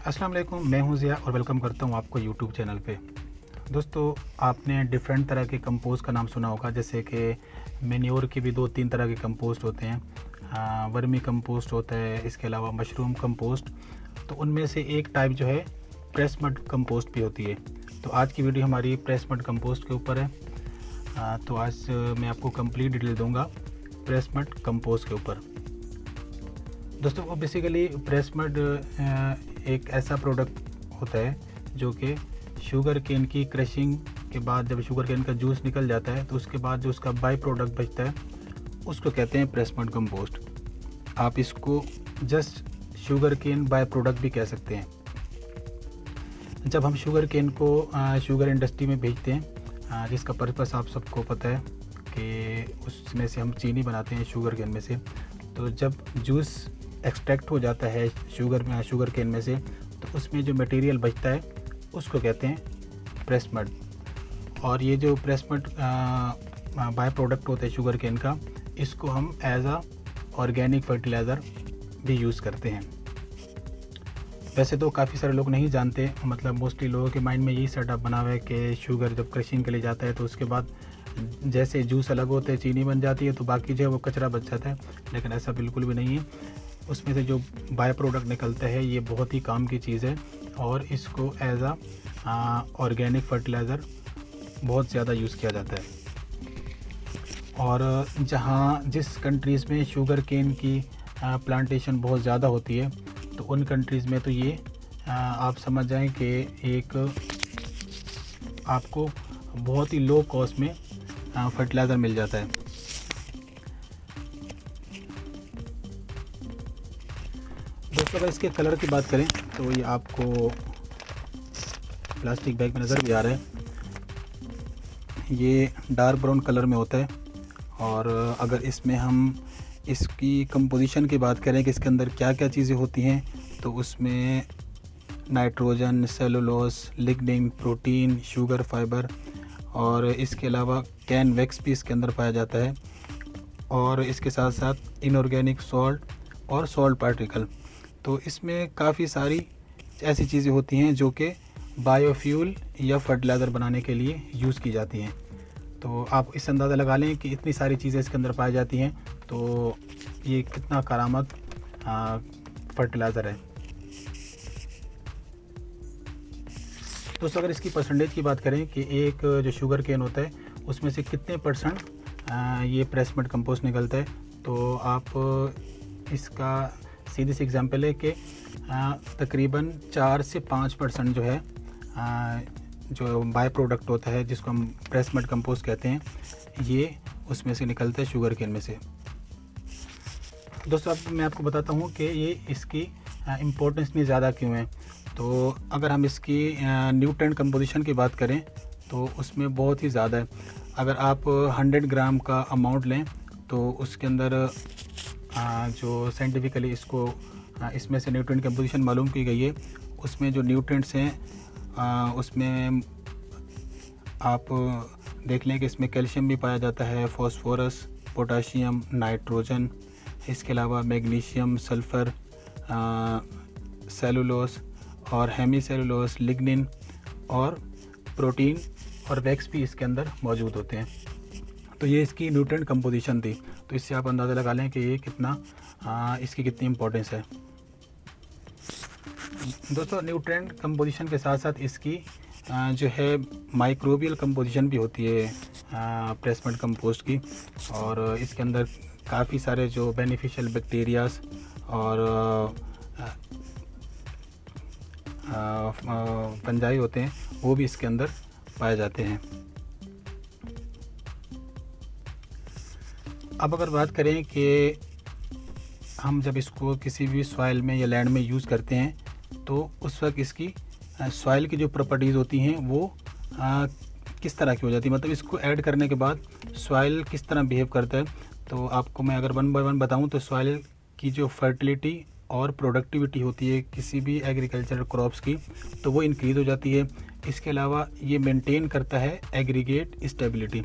अस्सलाम वालेकुम, मैं हूं ज़िया और वेलकम करता हूं आपको यूट्यूब चैनल पे। दोस्तों, आपने डिफरेंट तरह के कंपोस्ट का नाम सुना होगा, जैसे कि मैन्योर के भी 2-3 तरह के कंपोस्ट होते हैं। वर्मी कंपोस्ट होता है, इसके अलावा मशरूम कंपोस्ट। तो उनमें से एक टाइप जो है प्रेस मड कंपोस्ट भी होती है। तो आज की वीडियो हमारी प्रेस मड कंपोस्ट के ऊपर है। तो आज मैं आपको कंप्लीट डिटेल दूंगा प्रेस मड कंपोस्ट के ऊपर। दोस्तों, वो बेसिकली प्रेस मड एक ऐसा प्रोडक्ट होता है जो कि शुगर केन की क्रशिंग के बाद जब शुगर केन का जूस निकल जाता है तो उसके बाद जो उसका बाई प्रोडक्ट बचता है उसको कहते हैं प्रेस मड कंपोस्ट। आप इसको just sugar cane by product भी कह सकते हैं। जब हम शुगर केन को शुगर इंडस्ट्री में भेजते हैं, जिसका पर्पस आप सबको पता है कि उसमें से हम चीनी बनाते हैं शुगर केन में से। तो जब जूस एक्सट्रैक्ट हो जाता है शुगर केन में से, तो उसमें जो मटेरियल बचता है उसको कहते हैं प्रेस मड। और ये जो प्रेस मड बाय प्रोडक्ट होता है शुगर केन का, इसको हम एज आ ऑर्गेनिक फर्टिलाइज़र भी यूज़ करते हैं। वैसे तो काफ़ी सारे लोग नहीं जानते, मतलब मोस्टली लोगों के माइंड में यही सेटअप बना हुआ है कि शुगर जब क्रशिंग के लिए जाता है तो उसके बाद जैसे जूस अलग होते हैं, चीनी बन जाती है, तो बाकी जो है वो कचरा बच जाता है। लेकिन ऐसा बिल्कुल भी नहीं है। उसमें से जो बाय प्रोडक्ट निकलता है ये बहुत ही काम की चीज़ है और इसको एज आ ऑर्गेनिक फर्टिलाइज़र बहुत ज़्यादा यूज़ किया जाता है। और जिस कंट्रीज़ में शुगर केन की प्लांटेशन बहुत ज़्यादा होती है, तो उन कंट्रीज़ में तो ये आप समझ जाएं कि एक आपको बहुत ही लो कॉस्ट में फर्टिलाइज़र मिल जाता है। दोस्तों, अगर इसके कलर की बात करें तो ये आपको प्लास्टिक बैग में नज़र भी आ रहा है। ये डार्क ब्राउन कलर में होता है। और अगर इसमें हम इसकी कंपोजिशन की बात करें कि इसके अंदर क्या क्या चीज़ें होती हैं, तो उसमें nitrogen, cellulose, lignin, protein, sugar, fibre और इसके अलावा कैन वैक्स भी इसके अंदर पाया जाता है। और इसके साथ साथ इनऑर्गेनिक सॉल्ट और सॉल्ट पार्टिकल। तो इसमें काफ़ी सारी ऐसी चीज़ें होती हैं जो कि बायोफ्यूल या फर्टिलाइज़र बनाने के लिए यूज़ की जाती हैं। तो आप इस अंदाज़ा लगा लें कि इतनी सारी चीज़ें इसके अंदर पाई जाती हैं, तो ये कितना करामत फर्टिलाइज़र है। दोस्तों, अगर इसकी परसेंटेज की बात करें कि एक जो शुगर केन होता है उसमें से कितने परसेंट ये प्रेस मड कंपोस्ट निकलता है, तो आप इसका सीधी सी एग्जांपल है कि तकरीबन 4 से 5% जो है जो बाय प्रोडक्ट होता है जिसको हम प्रेस मड कंपोस्ट कहते हैं, ये उसमें से निकलता है शुगर केन में से। दोस्तों, अब मैं आपको बताता हूँ कि ये इसकी इम्पोर्टेंस इतनी ज़्यादा क्यों है। तो अगर हम इसकी न्यूट्रिएंट कंपोजिशन की बात करें तो उसमें बहुत ही ज़्यादा है। अगर आप 100 ग्राम का अमाउंट लें तो उसके अंदर जो साइंटिफिकली इसमें से न्यूट्रिएंट कंपोजिशन मालूम की गई है, उसमें जो न्यूट्रिएंट्स हैं उसमें आप देख लें कि इसमें कैल्शियम भी पाया जाता है, फॉस्फोरस, पोटाशियम, नाइट्रोजन, इसके अलावा मैग्नीशियम, सल्फ़र, सेलुलोज और हेमी सेलुलोज, लिग्निन और प्रोटीन और वैक्स भी इसके अंदर मौजूद होते हैं। तो ये इसकी न्यूट्रिएंट कंपोजिशन थी। तो इससे आप अंदाज़ा लगा लें कि ये इसकी कितनी इम्पोर्टेंस है। दोस्तों, न्यूट्रिएंट कंपोजिशन के साथ साथ इसकी जो है माइक्रोबियल कंपोजिशन भी होती है प्रेस मड कंपोस्ट की। और इसके अंदर काफ़ी सारे जो बेनिफिशियल बैक्टीरियाज और फंजाई होते हैं वो भी इसके अंदर पाए जाते हैं। अब अगर बात करें कि हम जब इसको किसी भी सॉइल में या लैंड में यूज़ करते हैं तो उस वक्त इसकी सॉइल की जो प्रॉपर्टीज़ होती हैं वो किस तरह की हो जाती है, मतलब इसको ऐड करने के बाद सॉइल किस तरह बिहेव करता है। तो आपको मैं अगर 1 बाय 1 बताऊं तो सॉइल की जो फर्टिलिटी और प्रोडक्टिविटी होती है किसी भी एग्रीकल्चरल क्रॉप्स की, तो वो इंक्रीज़ हो जाती है। इसके अलावा ये मेंटेन करता है एग्रीगेट स्टेबिलिटी।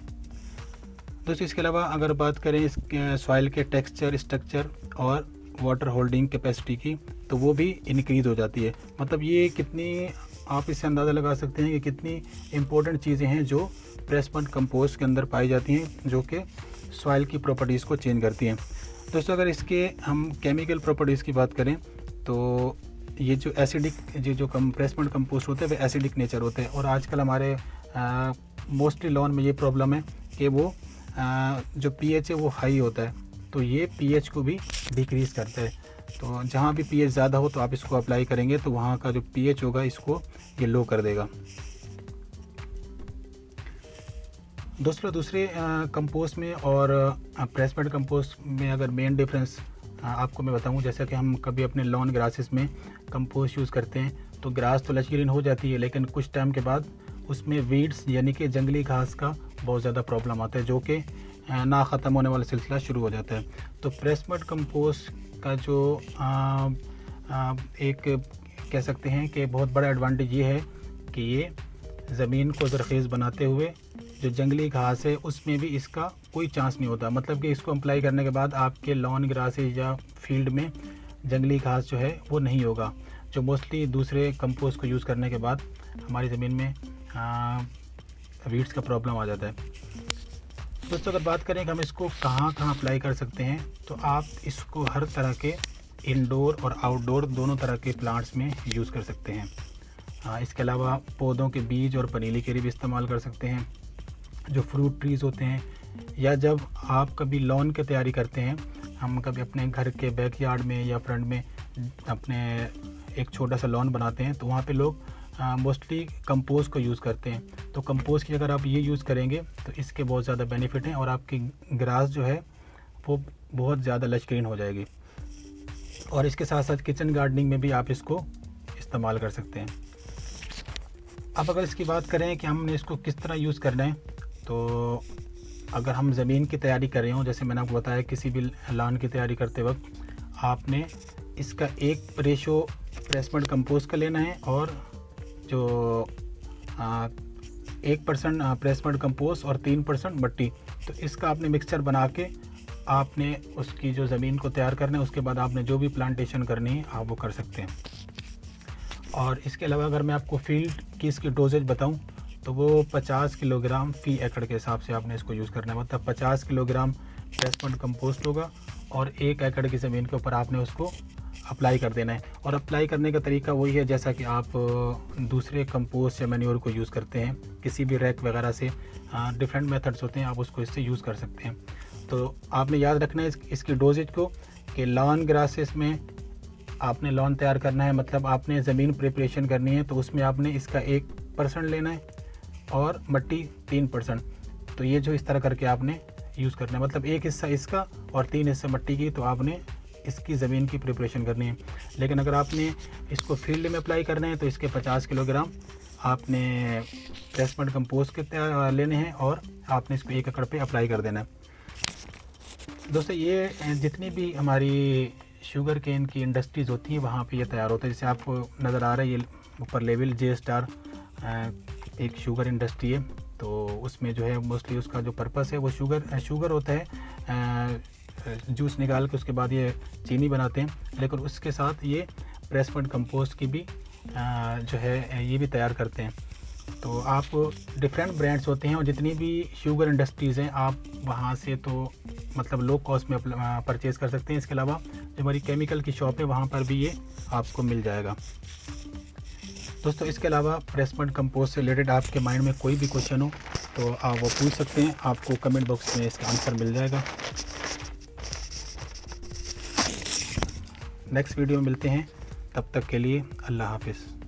दोस्तों, इसके अलावा अगर बात करें इस सॉइल के टेक्सचर, स्ट्रक्चर और वाटर होल्डिंग कैपेसिटी की, तो वो भी इंक्रीज़ हो जाती है। मतलब ये कितनी, आप इससे अंदाज़ा लगा सकते हैं कि कितनी इम्पोर्टेंट चीज़ें हैं जो प्रेसमड कंपोस्ट के अंदर पाई जाती हैं, जो कि सॉइल की प्रॉपर्टीज़ को चेंज करती हैं। दोस्तों अगर इसके हम केमिकल प्रॉपर्टीज़ की बात करें तो ये जो एसिडिक जो प्रेसमड कंपोस्ट होते हैं वो एसिडिक नेचर होते हैं, और आजकल हमारे मोस्टली लॉन में ये प्रॉब्लम है कि वो जो पीएच है वो हाई होता है, तो ये पीएच को भी डिक्रीज़ करता है। तो जहाँ भी पीएच ज़्यादा हो तो आप इसको अप्लाई करेंगे तो वहाँ का जो पीएच होगा इसको ये लो कर देगा। दोस्तों दूसरे कंपोस्ट में और प्रेसमड कंपोस्ट में अगर मेन डिफरेंस आपको मैं बताऊं, जैसा कि हम कभी अपने लॉन ग्रासेस में कंपोस्ट यूज़ करते हैं तो ग्रास तो लच ग्रीन हो जाती है, लेकिन कुछ टाइम के बाद उसमें वीड्स यानी कि जंगली घास का बहुत ज़्यादा प्रॉब्लम आता है, जो कि ना ख़त्म होने वाला सिलसिला शुरू हो जाता है। तो प्रेसमड कंपोस्ट का जो एक कह सकते हैं कि बहुत बड़ा एडवांटेज ये है कि ये ज़मीन को ज़रख़ीज़ बनाते हुए जो जंगली घास है उसमें भी इसका कोई चांस नहीं होता। मतलब कि इसको अप्लाई करने के बाद आपके लॉन ग्रासेज या फील्ड में जंगली घास जो है वो नहीं होगा, जो मोस्टली दूसरे कंपोस्ट को यूज़ करने के बाद हमारी ज़मीन में वीड्स का प्रॉब्लम आ जाता है। दोस्तों अगर बात करें कि हम इसको कहाँ अप्लाई कर सकते हैं, तो आप इसको हर तरह के इंडोर और आउटडोर दोनों तरह के प्लांट्स में यूज़ कर सकते हैं। इसके अलावा पौधों के बीज और पनीली के लिए भी इस्तेमाल कर सकते हैं, जो फ्रूट ट्रीज़ होते हैं, या जब आप कभी लॉन की तैयारी करते हैं, हम कभी अपने घर के बैकयार्ड में या फ्रंट में अपने एक छोटा सा लॉन बनाते हैं तो वहाँ पे लोग मोस्टली कंपोस्ट को यूज़ करते हैं। तो कंपोस्ट की अगर आप ये यूज़ करेंगे तो इसके बहुत ज़्यादा बेनिफिट हैं और आपकी ग्रास जो है वो बहुत ज़्यादा लच ग्रीन हो जाएगी। और इसके साथ साथ किचन गार्डनिंग में भी आप इसको इस्तेमाल कर सकते हैं। अब अगर इसकी बात करें कि हमने इसको किस तरह यूज़ करना है, तो अगर हम ज़मीन की तैयारी कर रहे हो, जैसे मैंने आपको बताया किसी भी लॉन की तैयारी करते वक्त आपने इसका एक रेशो प्रेसमड कंपोस्ट का लेना है और जो 1% प्रेसमड कंपोस्ट और 3% मट्टी, तो इसका आपने मिक्सचर बना के आपने उसकी जो ज़मीन को तैयार करना है, उसके बाद आपने जो भी प्लांटेशन करनी है आप वो कर सकते हैं। और इसके अलावा अगर मैं आपको फील्ड की इसकी डोजेज बताऊं तो वो 50 किलोग्राम फ़ी एकड़ के हिसाब से आपने इसको यूज़ करना है। मतलब 50 किलोग्राम प्रेसमड कंपोस्ट होगा और 1 एकड़ की ज़मीन के ऊपर आपने उसको अप्लाई कर देना है। और अप्लाई करने का तरीका वही है जैसा कि आप दूसरे कंपोस्ट या मैन्योर को यूज़ करते हैं, किसी भी रैक वगैरह से डिफरेंट मेथड्स होते हैं, आप उसको इससे यूज़ कर सकते हैं। तो आपने याद रखना है इसकी डोजेज को कि लॉन ग्रासेस में आपने लॉन तैयार करना है, मतलब आपने ज़मीन प्रिपरेशन करनी है, तो उसमें आपने इसका 1% लेना है और मट्टी 3%। तो ये जो इस तरह करके आपने यूज़ करना है, मतलब 1 हिस्सा इसका और 3 हिस्सा मट्टी की, तो आपने इसकी ज़मीन की प्रिपरेशन करनी है। लेकिन अगर आपने इसको फील्ड में अप्लाई करना है तो इसके 50 किलोग्राम आपने प्रेसमड कंपोस्ट के लेने हैं और आपने इसको 1 एकड़ पे अप्लाई कर देना है। दोस्तों ये जितनी भी हमारी शुगर केन की इंडस्ट्रीज़ होती हैं वहाँ पे ये तैयार होता है। जैसे आपको नज़र आ रहा है ये ऊपर लेवल J-Star एक शुगर इंडस्ट्री है, तो उसमें जो है मोस्टली उसका जो पर्पस है वो शुगर होता है, जूस निकाल के उसके बाद ये चीनी बनाते हैं, लेकिन उसके साथ ये प्रेसमड कंपोस्ट की भी जो है ये भी तैयार करते हैं। तो आप डिफरेंट ब्रांड्स होते हैं और जितनी भी शुगर इंडस्ट्रीज़ हैं आप वहाँ से तो मतलब लो कॉस्ट में परचेज़ कर सकते हैं। इसके अलावा जो हमारी केमिकल की शॉप है वहाँ पर भी ये आपको मिल जाएगा। दोस्तों इसके अलावा प्रेसमड कंपोस्ट से रिलेटेड आपके माइंड में कोई भी क्वेश्चन हो तो आप वो पूछ सकते हैं, आपको कमेंट बॉक्स में इसका आंसर मिल जाएगा। नेक्स्ट वीडियो में मिलते हैं, तब तक के लिए अल्लाह हाफिज़।